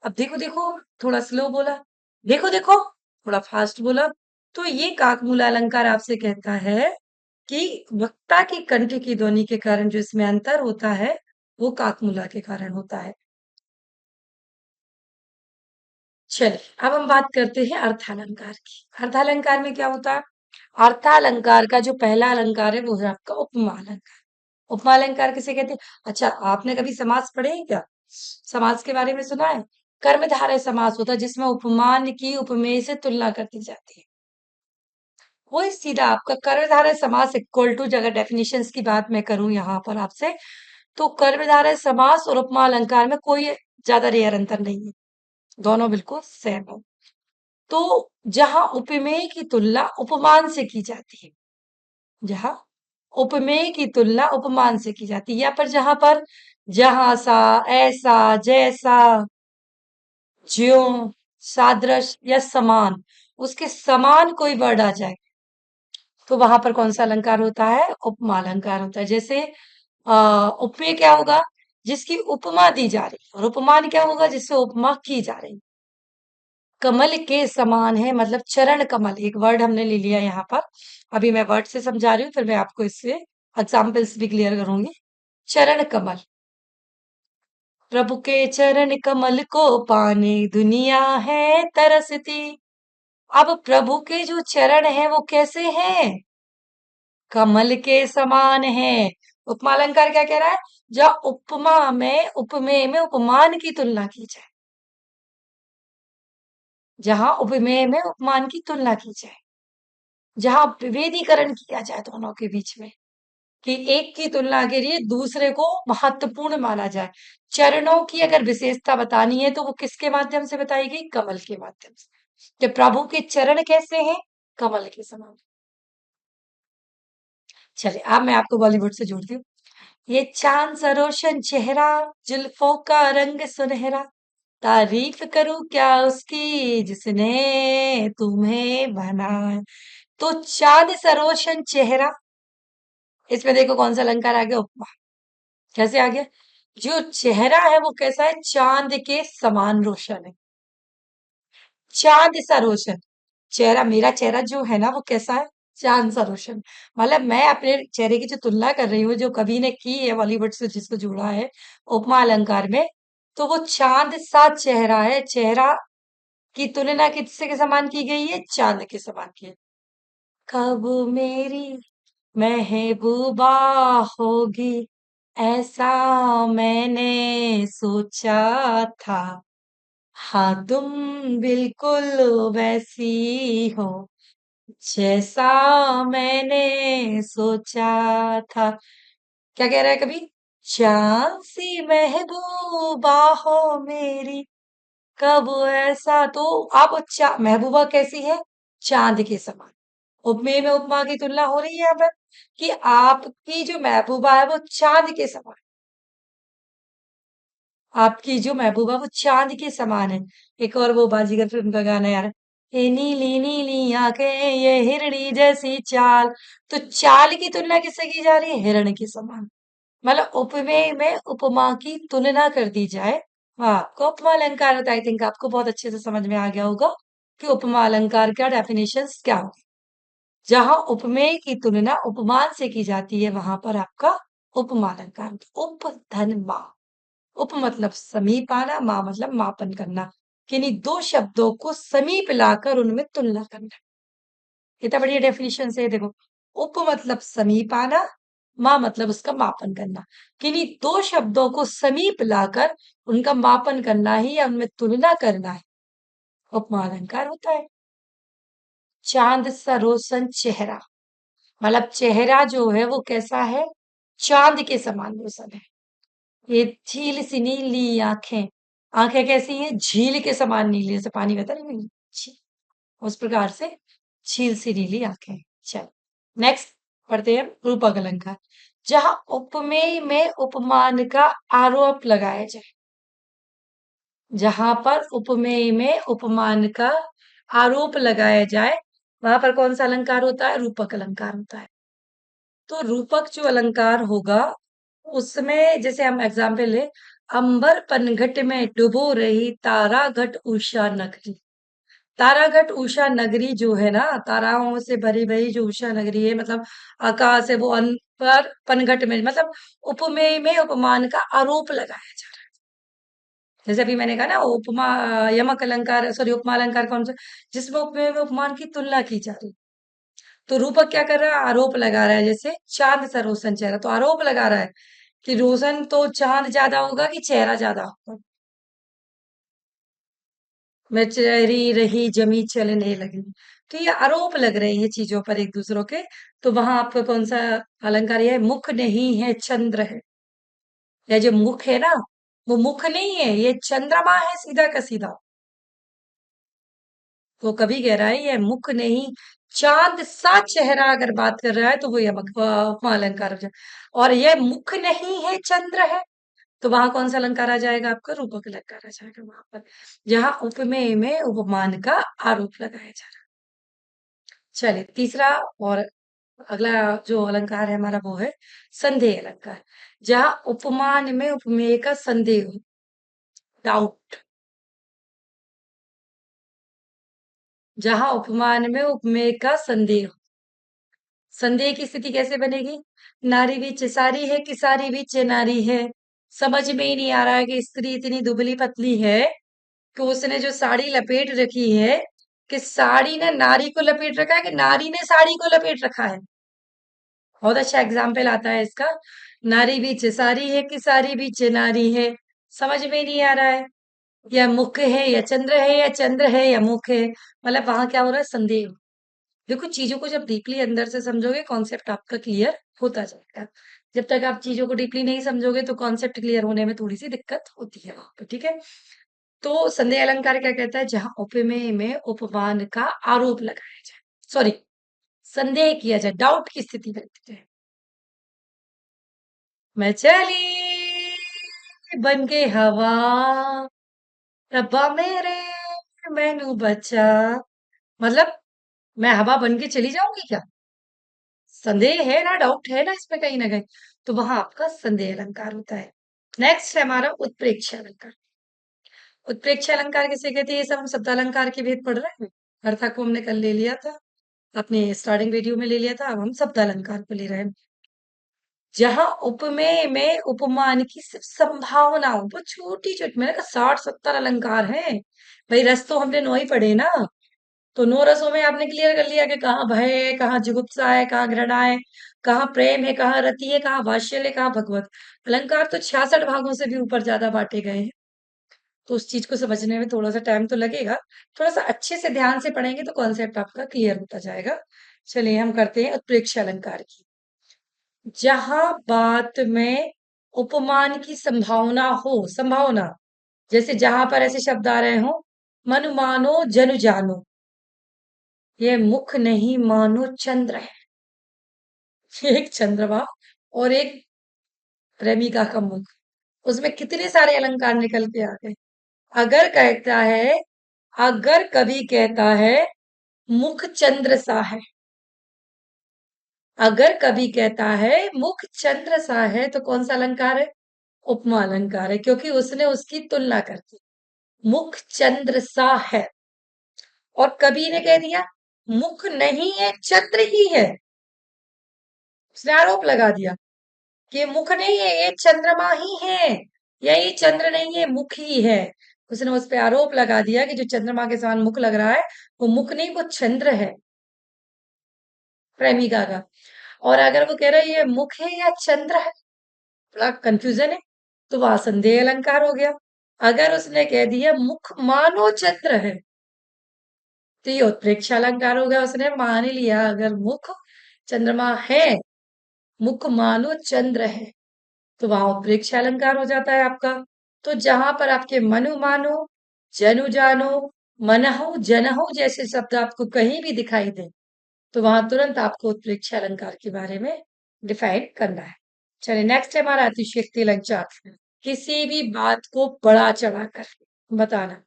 अब देखो देखो थोड़ा स्लो बोला, देखो देखो थोड़ा फास्ट बोला। तो ये काकमूला अलंकार आपसे कहता है कि वक्ता की कंठ की ध्वनि के कारण जो इसमें अंतर होता है वो काकमूला के कारण होता है। चलिए अब हम बात करते हैं अर्थालंकार की। अर्थालंकार में क्या होता है? अर्थालंकार का जो पहला अलंकार है वो है आपका उपमा अलंकार। उपमा अलंकार किसे कहते हैं? अच्छा आपने कभी समास पढ़े हैं क्या? समास के बारे में सुना है? कर्मधारय समास होता है जिसमें उपमान की उपमेय से तुलना कर दी जाती है। वही सीधा आपका कर्मधारय समास इक्वल टू, अगर डेफिनेशंस की बात मैं करूं यहाँ पर आपसे, तो कर्मधारय समास और उपमा अलंकार में कोई ज्यादा रेयर अंतर नहीं है, दोनों बिल्कुल सेम है। तो जहां उपमेय की तुलना उपमान से की जाती है, जहां उपमेय की तुलना उपमान से की जाती है, या पर जहां सा, ऐसा, जैसा, ज्यों, सादृश या समान, उसके समान कोई वर्ड आ जाए तो वहां पर कौन सा अलंकार होता है? उपमा अलंकार होता है। जैसे उपमेय क्या होगा? जिसकी उपमा दी जा रही है, और उपमान क्या होगा? जिससे उपमा की जा रही। कमल के समान है मतलब चरण कमल, एक वर्ड हमने ले लिया यहाँ पर। अभी मैं वर्ड से समझा रही हूँ, फिर मैं आपको इससे एग्जाम्पल्स भी क्लियर करूंगी। चरण कमल, प्रभु के चरण कमल को पाने दुनिया है तरसती। अब प्रभु के जो चरण हैं वो कैसे हैं? कमल के समान है। उपमा अलंकार क्या कह रहा है? जहाँ उपमा में उपमेय में उपमान की तुलना की जाए, जहां उपमेय में उपमान की तुलना की जाए, जहां विभेदीकरण किया जाए दोनों के बीच में, कि एक की तुलना के लिए दूसरे को महत्वपूर्ण माना जाए। चरणों की अगर विशेषता बतानी है तो वो किसके माध्यम से बताई गई? कमल के माध्यम से, कि प्रभु के चरण कैसे हैं? कमल के समान। चलिए अब मैं आपको बॉलीवुड से जोड़ती हूँ। ये चांद सा रोशन चेहरा, जुल्फों का रंग सुनहरा, तारीफ करूं क्या उसकी जिसने तुम्हें बनाया। तो चांद सा रोशन चेहरा, इसमें देखो कौन सा अलंकार आ गया? उपमा। कैसे आ गया? जो चेहरा है वो कैसा है? चांद के समान रोशन है। चांद सा रोशन। चेहरा, मेरा चेहरा जो है ना वो कैसा है? चांद सा रोशन। मतलब मैं अपने चेहरे की जो तुलना कर रही हूँ, जो कवि ने की है बॉलीवुड से जिसको जोड़ा है उपमा अलंकार में, तो वो चांद सा चेहरा है। चेहरा की तुलना किससे के समान की गई है? चांद के समान की है। कब मेरी महबूबा होगी, ऐसा मैंने सोचा था। हाँ, तुम बिल्कुल वैसी हो जैसा मैंने सोचा था। क्या कह रहा है कभी? चांद सी महबूबा हो मेरी, कब ऐसा। तो आप महबूबा कैसी है? चांद के समान। उपमेय में उपमा की तुलना हो रही है यहाँ पर कि आपकी जो महबूबा है वो चांद के समान। आपकी जो महबूबा वो चांद के समान है। एक और वो बाजीगर फिल्म का गाना यार, ये नीली नीली आंखें, ये हिरणी जैसी चाल। तो चाल की तुलना किससे की जा रही है? हिरण के समान। मतलब उपमेय में उपमा की तुलना कर दी जाए। हाँ, आपको उपमा अलंकार होता है। आई थिंक आपको बहुत अच्छे से समझ में आ गया होगा कि उपमा अलंकार का डेफिनेशन क्या हो। जहां उपमेय की तुलना उपमान से की जाती है वहां पर आपका उपमा अलंकार। उप धन मा। उप मतलब समीप आना, मा मतलब मापन करना। किन्हीं दो शब्दों को समीप लाकर उनमें तुलना करना। कितना बढ़िया डेफिनेशन से देखो। उप मतलब समीप आना, मा मतलब उसका मापन करना। किन्हीं दो शब्दों को समीप लाकर उनका मापन करना ही या उनमें तुलना करना है उपमा अलंकार होता है। चांद सा रोशन चेहरा, मतलब चेहरा जो है वो कैसा है? चांद के समान रोशन है। ये झील सी नीली आंखें, आंखें कैसी हैं? झील के समान नीली, जैसे पानी बहता है ना, उस प्रकार से झील सी नीली आंखें। चल, नेक्स्ट पढ़ते हैं रूपक अलंकार। जहां उपमेय में उपमान का आरोप लगाया जाए। जहां पर उपमेय में उपमान का आरोप लगाया जाए वहां पर कौन सा अलंकार होता है? रूपक अलंकार होता है। तो रूपक जो अलंकार होगा उसमें जैसे हम एग्जाम्पल ले, अंबर पनघट में डुबो रही तारा घट उषा नगरी। तारागढ़ उषा नगरी जो है ना, ताराओं से भरी भरी जो उषा नगरी है, मतलब आकाश है वो अन पर पनघट में, मतलब उपमेय में उपमान का आरोप लगाया जा रहा है। जैसे अभी मैंने कहा ना उपमा, यमक अलंकार, सॉरी उपमा अलंकार कौन सा? जिसमें उपमेय में उपमान की तुलना की जा रही है। तो रूपक क्या कर रहा है? आरोप लगा रहा है। जैसे चांद सा रोशन चेहरा, तो आरोप लगा रहा है कि रोशन तो चांद ज्यादा होगा कि चेहरा ज्यादा होगा। मैं चली रही जमी चलने लगी। तो ये आरोप लग रहे हैं चीजों पर एक दूसरों के। तो वहां आपका कौन सा अलंकार है? मुख नहीं है चंद्र है। या जो मुख है ना, वो मुख नहीं है, ये चंद्रमा है सीधा का सीधा। तो कभी कह रहा है ये मुख नहीं, चांद सा चेहरा अगर बात कर रहा है तो वो ये उपमा अलंकार हो जाए। और ये मुख नहीं है चंद्र है, तो वहां कौन सा अलंकार आ जाएगा? आपका रूपक अलंकार आ जाएगा वहां पर। जहां उपमेय में उपमान का आरोप लगाया जा रहा है। चलिए तीसरा और अगला जो अलंकार है हमारा वो है संदेह अलंकार। जहां उपमान में उपमेय का संदेह हो, डाउट। जहां उपमान में उपमेय का संदेह हो। संदेह की स्थिति कैसे बनेगी? नारी बीच सारी है कि सारी बीच नारी है। समझ में ही नहीं आ रहा है कि स्त्री इतनी दुबली पतली है कि उसने जो साड़ी लपेट रखी है, कि साड़ी ने नारी को लपेट रखा है कि नारी ने साड़ी को लपेट रखा है। बहुत अच्छा एग्जाम्पल आता है इसका। नारी बीच सारी है कि सारी बीच नारी है। समझ में नहीं आ रहा है, या मुख है या चंद्र है, या चंद्र है या मुख है। मतलब वहां क्या हो रहा है? संदेह। देखो चीजों को जब डीपली अंदर से समझोगे कॉन्सेप्ट आपका क्लियर होता जाएगा। जब तक आप चीजों को डीपली नहीं समझोगे तो कॉन्सेप्ट क्लियर होने में थोड़ी सी दिक्कत होती है वहां पर, ठीक है। तो संदेह अलंकार क्या कहता है? जहां उपमेय में उपमान का आरोप लगाया जाए, सॉरी संदेह किया जाए, डाउट की स्थिति बनती है। मैं चली बन के हवा, रब्बा मेरे मैनू बचा। मतलब मैं हवा बन के चली जाऊंगी क्या? संदेह है ना, डाउट है ना इसमें कहीं ना कहीं, तो वहां आपका संदेह अलंकार होता है। नेक्स्ट है हमारा उत्प्रेक्ष अलंकार। उत्प्रेक्ष अलंकार किसे कहते हैं? ये सब हम शब्द अलंकार के भेद पढ़ रहे हैं। अर्था को हमने कल ले लिया था, अपने स्टार्टिंग वीडियो में ले लिया था, अब हम शब्द अलंकार को ले रहे हैं। जहां उपमेय में उपमान की सिर्फ संभावना हो, वो छोटी छोटी, मैंने कहा 60-70 अलंकार है भाई, रस तो हमने 9 ही पढ़े ना। तो 9 रसों में आपने क्लियर कर लिया कि कहाँ भय है, कहाँ जुगुप्सा है, कहाँ घृणा है, कहाँ प्रेम है, कहाँ रति है, कहाँ वात्सल्य है, कहाँ भगवत। अलंकार तो 66 भागों से भी ऊपर ज्यादा बांटे गए हैं। तो उस चीज को समझने में थोड़ा सा टाइम तो लगेगा, थोड़ा सा अच्छे से ध्यान से पढ़ेंगे तो कॉन्सेप्ट आपका क्लियर होता जाएगा। चलिए हम करते हैं उत्प्रेक्ष अलंकार की। जहां बात में उपमान की संभावना हो, संभावना, जैसे जहां पर ऐसे शब्द आ रहे हो, मन मानो जनु जानो, ये मुख नहीं मानो चंद्र है। एक चंद्रमा और एक प्रेमिका का मुख, उसमें कितने सारे अलंकार निकल के आ गए। अगर कहता है, अगर कभी कहता है मुख चंद्र सा है, अगर कभी कहता है मुख चंद्र सा है, तो कौन सा अलंकार है? उपमा अलंकार है, क्योंकि उसने उसकी तुलना कर दी। मुख चंद्र सा है, और कवि ने कह दिया मुख नहीं है चंद्र ही है, उसने आरोप लगा दिया कि मुख नहीं है, ये चंद्रमा ही है, या ये चंद्र नहीं है, मुख ही है। उसने उस पे आरोप लगा दिया कि जो चंद्रमा के समान मुख लग रहा है, वो मुख नहीं, वो चंद्र है, प्रेमिका का। और अगर वो कह रहा है ये मुख है या चंद्र है, बड़ा कंफ्यूजन है, तो वहां संदेह अलंकार हो गया। अगर उसने कह दिया मुख मानो चंद्र है, तो ये उत्प्रेक्ष अलंकार हो गया, उसने मान ही लिया अगर मुख चंद्रमा है, मुख मानो चंद्र है, तो वहां उत्प्रेक्ष अलंकार हो जाता है आपका। तो जहां पर आपके मनु मानो, जनु जानो, मनहु जनहु जैसे शब्द आपको कहीं भी दिखाई दे, तो वहां तुरंत आपको उत्प्रेक्ष अलंकार के बारे में डिफाइन करना है। चलिए नेक्स्ट है हमारा अतिशयोक्ति अलंकार। किसी भी बात को बड़ा चढ़ाकर बताना,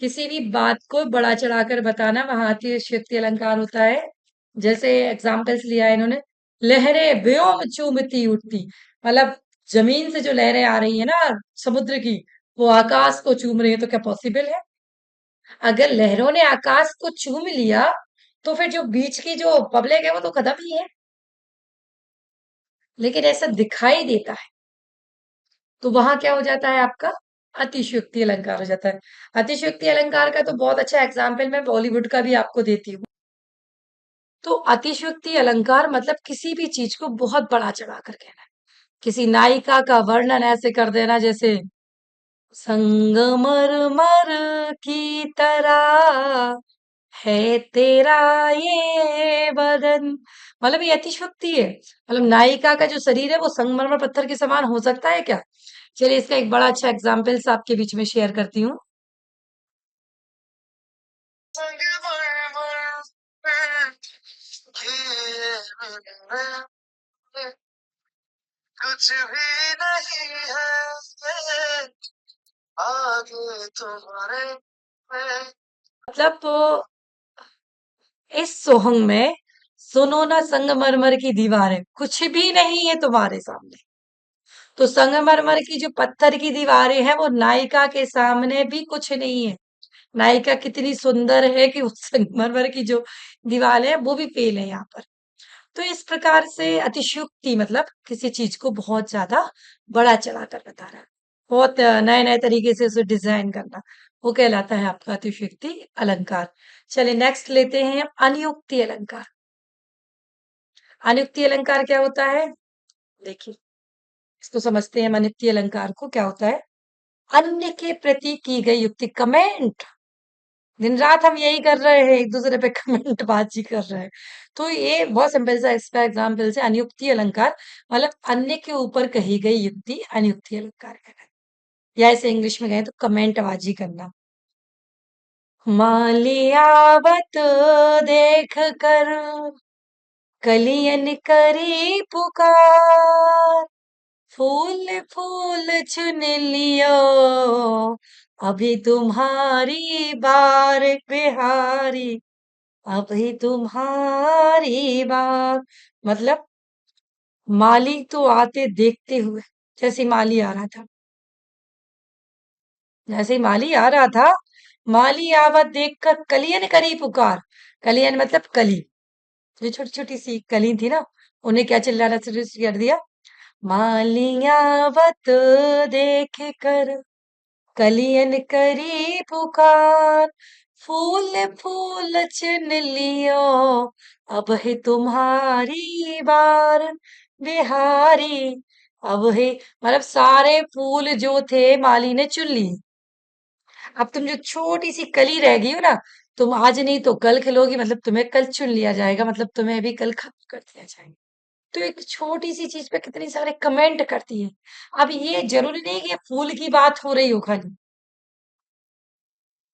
किसी भी बात को बड़ा चढ़ाकर बताना, वहां अतिशयोक्ति अलंकार होता है। जैसे एग्जाम्पल्स लिया है इन्होंने, लहरें व्योम चूमती उठती, मतलब जमीन से जो लहरें आ रही है ना समुद्र की, वो आकाश को चूम रही है, तो क्या पॉसिबल है? अगर लहरों ने आकाश को चूम लिया, तो फिर जो बीच की जो पब्लिक है वो तो खत्म ही है। लेकिन ऐसा दिखाई देता है, तो वहां क्या हो जाता है आपका? अतिशयोक्ति अलंकार हो जाता है। अतिशयोक्ति अलंकार का तो बहुत अच्छा एग्जाम्पल मैं बॉलीवुड का भी आपको देती हूँ। तो अतिशयोक्ति अलंकार मतलब किसी भी चीज को बहुत बड़ा चढ़ा कर कहना है। किसी नायिका का वर्णन ऐसे कर देना जैसे संगमरमर की तरह है तेरा ये बदन, मतलब ये अतिशयोक्ति है। मतलब नायिका का जो शरीर है वो संगमरमर पत्थर के समान हो सकता है क्या? चलिए इसका एक बड़ा अच्छा एग्जाम्पल आपके बीच में शेयर करती हूँ। कुछ भी नहीं है आगे तुम्हारे, मतलब तो इस सोहंग में सुनो ना संगमरमर की दीवारें, कुछ भी नहीं है तुम्हारे सामने। तो संगमरमर की जो पत्थर की दीवारें हैं वो नायिका के सामने भी कुछ नहीं है। नायिका कितनी सुंदर है कि उस संगमरमर की जो दीवार है वो भी फेल है यहाँ पर। तो इस प्रकार से अतिशयोक्ति मतलब किसी चीज को बहुत ज्यादा बड़ा चढ़ाकर बताना, बहुत नए नए तरीके से उसे डिजाइन करना, वो कहलाता है आपका अतिशयोक्ति अलंकार। चलिए नेक्स्ट लेते हैं हम अनियुक्ति अलंकार। अनियुक्ति अलंकार क्या होता है? देखिए इसको समझते हैं हम। अनियुक्ति अलंकार को क्या होता है? अन्य के प्रति की गई युक्ति, कमेंट। दिन रात हम यही कर रहे हैं, एक दूसरे पे कमेंट बाजी कर रहे हैं। तो ये बहुत सिंपल सा इसका एग्जाम्पल है। अनियुक्ति अलंकार मतलब अन्य के ऊपर कही गई युक्ति अनियुक्ति अलंकार कहलाता है, या इसे इंग्लिश में कहें तो कमेंट बाजी करना। मालियावत देख कर कलियन करी पुकार, फूल फूल चुन लियो अभी तुम्हारी बार बिहारी। अब ही तुम्हारी बात। मतलब माली तो आते देखते हुए, जैसे माली आ रहा था, जैसे ही माली आ रहा था, माली आवत देखकर कलियन करी पुकार। कलियन मतलब कली, जो छोटी छोटी सी कली थी ना, उन्हें क्या चिल्लाना शुरू कर दिया, मालियावत देख कर कलियन करी पुकार, फूल फूल चुन लियो, अब है तुम्हारी बार, बिहारी। अब है मतलब सारे फूल जो थे माली ने चुन लिए। अब तुम जो छोटी सी कली रह गई हो ना, तुम आज नहीं तो कल खिलोगी, मतलब तुम्हें कल चुन लिया जाएगा, मतलब तुम्हें भी कल खत्म कर दिया जाएगा। तो एक छोटी सी चीज पे कितने सारे कमेंट करती है। अब ये जरूरी नहीं कि ये फूल की बात हो रही हो खाली,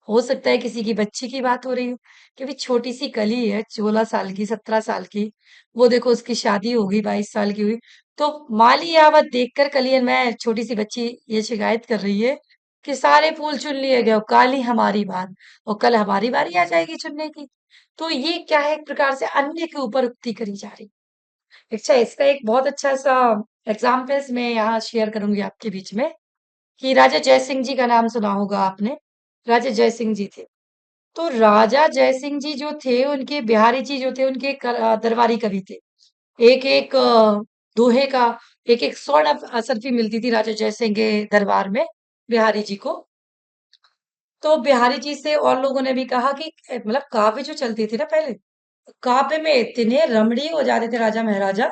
हो सकता है किसी की बच्ची की बात हो रही हो, कि भी छोटी सी कली है, 16 साल की, 17 साल की, वो देखो उसकी शादी होगी, 22 साल की हुई, तो माली आवत देखकर कलियन में छोटी सी बच्ची ये शिकायत कर रही है कि सारे फूल चुन लिए गए, काल ही हमारी बात, और कल हमारी बारी आ जाएगी चुनने की। तो ये क्या है, एक प्रकार से अन्य के ऊपर उक्ति करी जा रही। अच्छा, इसका एक बहुत अच्छा सा एग्जाम्पल्स मैं यहाँ शेयर करूंगी आपके बीच में, कि राजा जयसिंह जी का नाम सुना होगा आपने। राजा जयसिंह जी थे, तो राजा जयसिंह जी जो थे, उनके बिहारी जी जो थे, उनके दरबारी कवि थे। एक एक दोहे का एक एक स्वर्ण असरफी मिलती थी राजा जयसिंह के दरबार में बिहारी जी को। तो बिहारी जी से और लोगों ने भी कहा कि मतलब काव्य जो चलती थी ना पहले, काव्य में इतने रमणीय हो जाते थे राजा महाराजा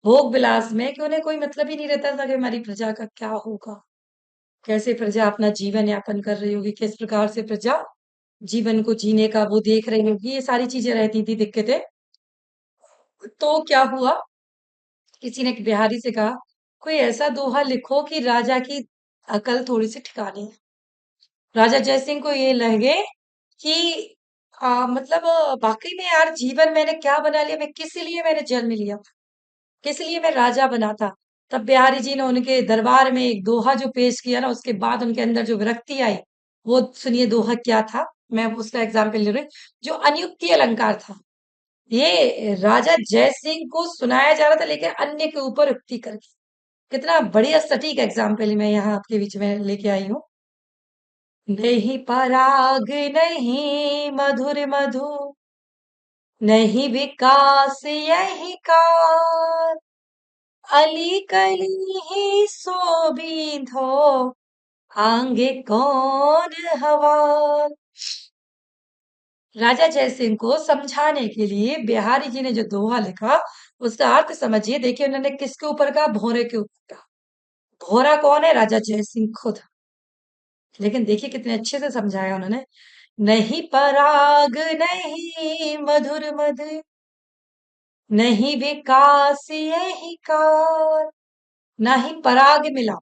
भोग विलास में, कि उन्हें कोई मतलब ही नहीं रहता था कि हमारी प्रजा का क्या होगा, कैसे प्रजा अपना जीवन यापन कर रही होगी, किस प्रकार से प्रजा जीवन को जीने का वो देख रही होगी, ये सारी चीजें रहती थी, दिक्कतें। तो क्या हुआ, किसी ने बिहारी से कहा, कोई ऐसा दोहा लिखो कि राजा की अकल थोड़ी सी ठिकाने है। राजा जयसिंह को ये लगे कि मतलब वाकई में यार, जीवन मैंने क्या बना लिया, मैं किस लिए मैंने जन्म लिया, किस लिए मैं राजा बना था। तब बिहारी जी ने उनके दरबार में एक दोहा जो पेश किया ना, उसके बाद उनके अंदर जो विरक्ति आई, वो सुनिए दोहा क्या था। मैं उसका एग्जाम्पल ले रही हूँ। जो अनियुक्ति अलंकार था, ये राजा जय सिंह को सुनाया जा रहा था, लेकिन अन्य के ऊपर युक्ति करके। कितना बढ़िया सटीक एग्जाम्पल मैं यहाँ आपके बीच में लेके आई हूँ। नहीं पराग नहीं मधुर मधु, नहीं विकास यही काल, अली कली ही शोभित हो, आंगे कौन हवाल। राजा जयसिंह को समझाने के लिए बिहारी जी ने जो दोहा लिखा, उसका अर्थ समझिए। देखिए उन्होंने किसके ऊपर कहा, भोरे के ऊपर कहा। भोरा कौन है, राजा जयसिंह खुद। लेकिन देखिए कितने अच्छे से समझाया उन्होंने, नहीं पराग नहीं मधुर मधु, नहीं विकास यही काल। ना ही पराग मिला,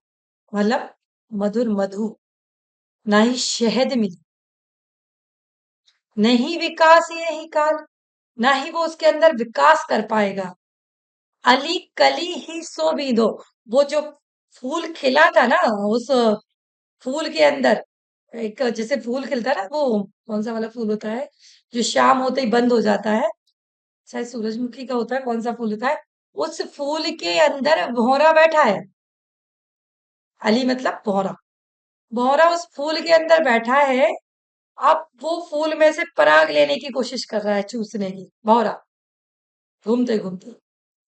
मतलब मधुर मधु, ना ही शहद मिली, नहीं विकास यही काल, ना ही वो उसके अंदर विकास कर पाएगा। अली कली ही शोभिदो, वो जो फूल खिला था ना, उस फूल के अंदर एक जैसे फूल खिलता है ना, वो कौन सा वाला फूल होता है जो शाम होते ही बंद हो जाता है, शायद सूरजमुखी का होता है, कौन सा फूल होता है, उस फूल के अंदर भौरा बैठा है। अली मतलब भौरा, भौरा उस फूल के अंदर बैठा है। अब वो फूल में से पराग लेने की कोशिश कर रहा है, चूसने की, भौरा घूमते घूमते।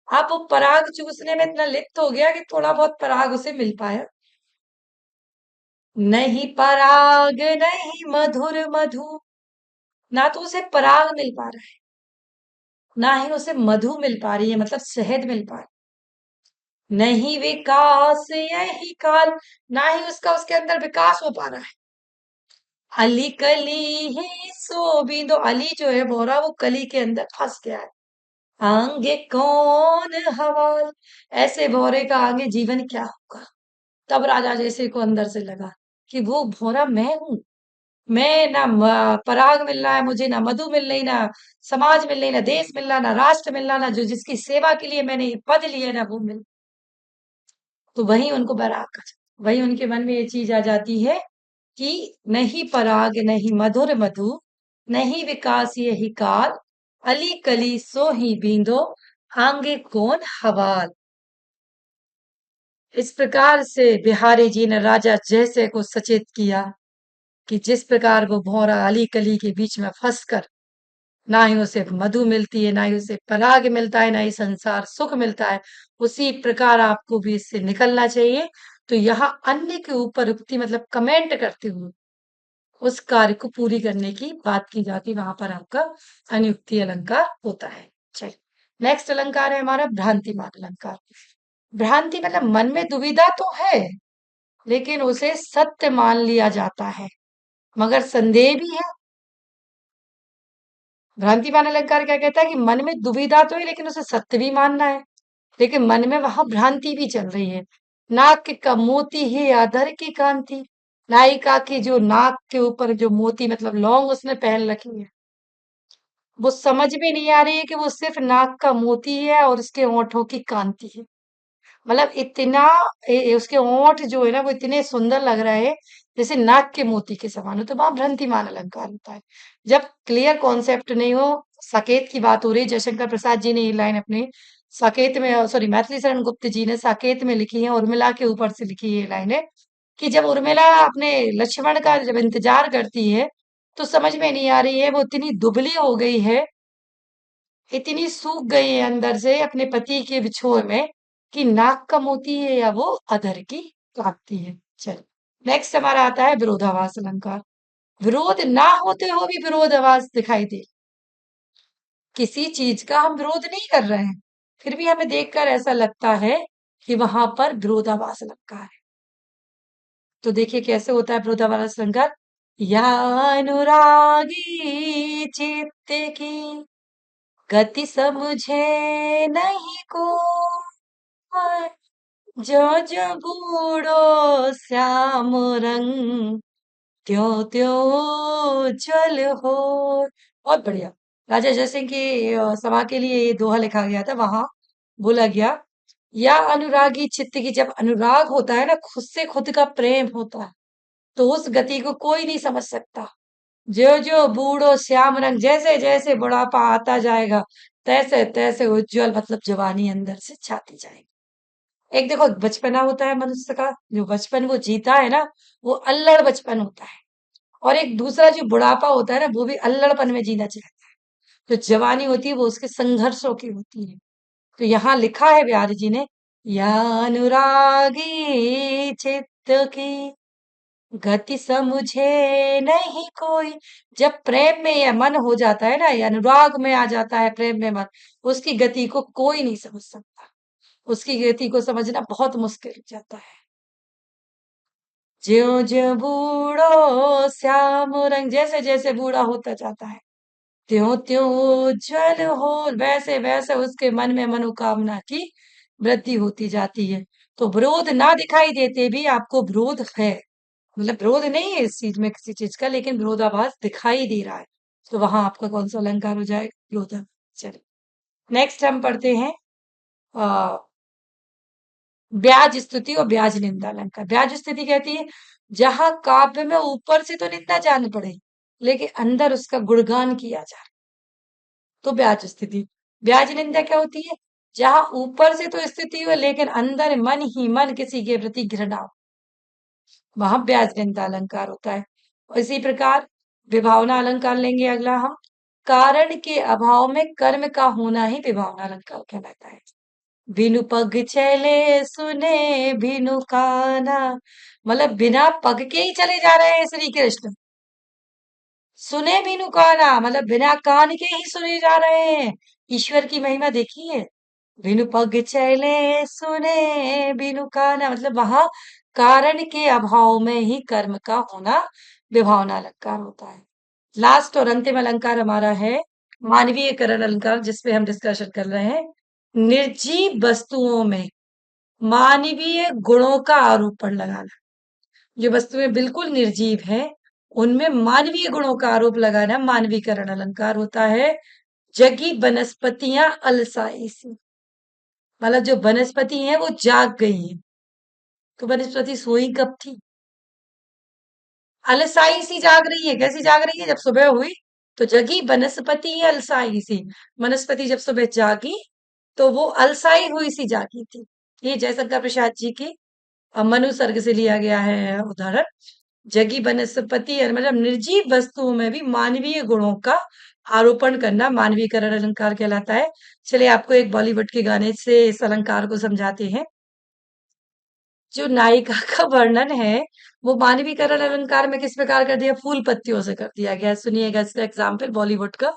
अब वो पराग चूसने में इतना लिप्त हो गया कि थोड़ा बहुत पराग उसे मिल पाया। नहीं पराग नहीं मधुर मधु, ना तो उसे पराग मिल पा रहा है, ना ही उसे मधु मिल पा रही है, मतलब शहद मिल पा रहा है। नहीं विकास यही काल, ना ही उसका उसके अंदर विकास हो पा रहा है। अली कली ही सो बिंदु, अली जो है बोरा, वो कली के अंदर फंस गया है। आगे कौन हवाल, ऐसे भौरे का आगे जीवन क्या होगा। तब राजा जैसे को अंदर से लगा कि वो भौरा मैं हूं। मैं ना पराग मिल रहा है मुझे, ना मधु मिल रही, ना समाज मिल रही, ना देश मिल रहा, ना राष्ट्र मिल रहा, ना जो जिसकी सेवा के लिए मैंने ये पद लिया ना वो मिल। तो वही उनको बराग का, वही उनके मन में ये चीज आ जाती है कि नहीं पराग नहीं मधुर मधु, नहीं विकास यही काल, अली कली सो ही बींदो, आंगे कौन हवाल। इस प्रकार से बिहारी जी ने राजा जयसे को सचेत किया कि जिस प्रकार वो भौरा अली कली के बीच में फंस कर ना ही उसे मधु मिलती है, ना ही उसे पराग मिलता है, ना ही संसार सुख मिलता है, उसी प्रकार आपको भी इससे निकलना चाहिए। तो यहाँ अन्य के ऊपर उक्ति मतलब कमेंट करते हुए उस कार्य को पूरी करने की बात की जाती है, वहां पर आपका अनुक्ति अलंकार होता है। चलिए, नेक्स्ट अलंकार है हमारा भ्रांतिमान अलंकार। भ्रांति मतलब मन में दुविधा तो है, लेकिन उसे सत्य मान लिया जाता है, मगर संदेह भी है। भ्रांतिमान अलंकार क्या कहता है कि मन में दुविधा तो है, लेकिन उसे सत्य भी मानना है, लेकिन मन में वहां भ्रांति भी चल रही है। नाक का मोती ही अधर की कांति, नायिका की जो नाक के ऊपर जो मोती मतलब लौंग उसने पहन रखी है, वो समझ में नहीं आ रही है कि वो सिर्फ नाक का मोती है और उसके होठों की कांति है। मतलब इतना उसके होंठ जो है ना वो इतने सुंदर लग रहे हैं जैसे नाक के मोती के समान हो, तो वहां भ्रांतिमान अलंकार होता है। जब क्लियर कॉन्सेप्ट नहीं हो, साकेत की बात हो रही है, जयशंकर प्रसाद जी ने ये लाइन अपने साकेत में, सॉरी मैथिली शरण गुप्त जी ने साकेत में लिखी है, उर्मिला के ऊपर से लिखी है ये लाइन है कि जब उर्मिला अपने लक्ष्मण का जब इंतजार करती है तो समझ में नहीं आ रही है, वो इतनी दुबली हो गई है, इतनी सूख गई है अंदर से अपने पति के विछोह में कि नाक का मोती है या वो अधर की कांति है। चल, नेक्स्ट हमारा आता है विरोधाभास अलंकार। विरोध ना होते हुए भी विरोधाभास दिखाई दे, किसी चीज का हम विरोध नहीं कर रहे हैं, फिर भी हमें देखकर ऐसा लगता है कि वहां पर विरोधाभास अलंकार है। तो देखिए कैसे होता है विरोधाभास अलंकार। या अनुरागी चित्त की गति समझे नहीं को, जो जो बूढ़ो श्याम रंग, त्यों त्यों जल हो। बहुत बढ़िया। राजा जयसिंह की सभा के लिए ये दोहा लिखा गया था, वहां बोला गया या अनुरागी चित्त की, जब अनुराग होता है ना, खुद से खुद का प्रेम होता है, तो उस गति को कोई नहीं समझ सकता। जो जो बूढ़ो श्याम रंग, जैसे जैसे बुढ़ापा आता जाएगा तैसे तैसे उज्जवल मतलब जवानी अंदर से छाती जाएगी। एक देखो बचपना होता है मनुष्य का, जो बचपन वो जीता है ना, वो अल्लड़ बचपन होता है, और एक दूसरा जो बुढ़ापा होता है ना, वो भी अल्लड़पन में जीना चाहता है। जो जवानी होती है वो उसके संघर्षों की होती है। तो यहाँ लिखा है बिहारी जी ने, या अनुरागी चित्त की गति समझे नहीं कोई। जब प्रेम में यह मन हो जाता है ना, या अनुराग में आ जाता है प्रेम में मन, उसकी गति को कोई नहीं समझ सकता, उसकी गति को समझना बहुत मुश्किल हो जाता है। ज्यो ज्यो बूढ़ो श्याम रंग, जैसे जैसे बूढ़ा होता जाता है त्यों त्यों उज्जवल हो, वैसे वैसे उसके मन में मनोकामना की वृद्धि होती जाती है। तो विरोध ना दिखाई देते भी आपको विरोध है, मतलब विरोध नहीं है इस चीज में किसी चीज का, लेकिन विरोधाभास दिखाई दे रहा है, तो वहां आपका कौन सा अलंकार हो जाएगा, विरोधाभास। चलिए, नेक्स्ट हम पढ़ते हैं आ, ब्याज स्तुति और ब्याज निंदा अलंकार। ब्याज स्तुति कहती है जहां काव्य में ऊपर से तो निंदा जान पड़े, लेकिन अंदर उसका गुणगान किया जाए, तो ब्याज स्तुति। ब्याज निंदा क्या होती है, जहां ऊपर से तो स्थिति हो लेकिन अंदर मन ही मन किसी के प्रति घृणा हो, वहां ब्याज निंदा अलंकार होता है। और इसी प्रकार विभावना अलंकार लेंगे अगला हम। कारण के अभाव में कर्म का होना ही विभावना अलंकार कहलाता है। बिनु पग चले सुने बिनु काना, मतलब बिना पग के ही चले जा रहे हैं श्री कृष्ण, सुने बिनु काना मतलब बिना कान के ही सुने जा रहे हैं। ईश्वर की महिमा देखिए, बिनु पग चले सुने बिनु काना, मतलब वहां कारण के अभाव में ही कर्म का होना विभावना अलंकार होता है। लास्ट और अंतिम अलंकार हमारा है मानवीय करण अलंकार, जिसपे हम डिस्कशन कर रहे हैं। निर्जीव वस्तुओं में मानवीय गुणों का आरोपण लगाना, जो वस्तुएं बिल्कुल निर्जीव हैं उनमें मानवीय गुणों का आरोप लगाना मानवीकरण अलंकार होता है। जगी वनस्पतियां अलसाई सी, मतलब जो वनस्पति हैं वो जाग गई हैं, तो वनस्पति सोई कब थी, अलसाई सी जाग रही है। कैसी जाग रही है, जब सुबह हुई तो जगी बनस्पति अलसाई सी, वनस्पति जब सुबह जागी तो वो अलसाई हुई सी जागी थी। ये जयशंकर प्रसाद जी की मनु सर्ग से लिया गया है उदाहरण। जगी बनस्पति मतलब निर्जीव वस्तुओं में भी मानवीय गुणों का आरोपण करना मानवीकरण अलंकार कहलाता है। चलिए आपको एक बॉलीवुड के गाने से इस अलंकार को समझाते हैं। जो नायिका का वर्णन है वो मानवीकरण अलंकार में किस प्रकार कर दिया, फूल पत्तियों से कर दिया गया है। सुनिएगा इसका एग्जाम्पल बॉलीवुड का।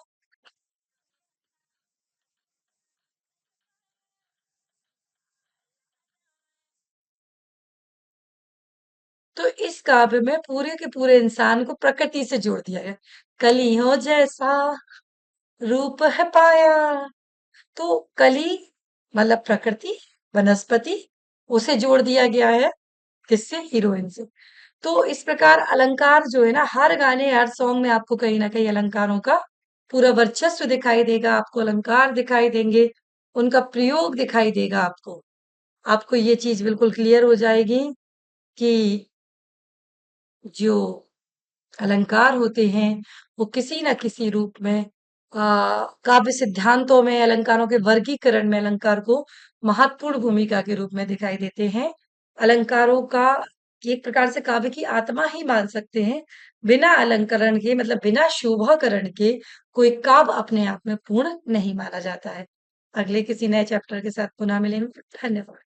तो इस काव्य में पूरे के पूरे इंसान को प्रकृति से जोड़ दिया गया। कलियों जैसा रूप है पाया, तो कली मतलब प्रकृति, वनस्पति, उसे जोड़ दिया गया है किससे, हीरोइन से। तो इस प्रकार अलंकार जो है ना, हर गाने हर सॉन्ग में आपको कहीं ना कहीं अलंकारों का पूरा वर्चस्व दिखाई देगा, आपको अलंकार दिखाई देंगे, उनका प्रयोग दिखाई देगा आपको। आपको ये चीज बिल्कुल क्लियर हो जाएगी कि जो अलंकार होते हैं वो किसी न किसी रूप में काव्य सिद्धांतों में अलंकारों के वर्गीकरण में अलंकार को महत्वपूर्ण भूमिका के रूप में दिखाई देते हैं। अलंकारों का एक प्रकार से काव्य की आत्मा ही मान सकते हैं। बिना अलंकरण के मतलब बिना शोभाकरण के कोई काव्य अपने आप में पूर्ण नहीं माना जाता है। अगले किसी नए चैप्टर के साथ पुनः मिलेंगे। धन्यवाद।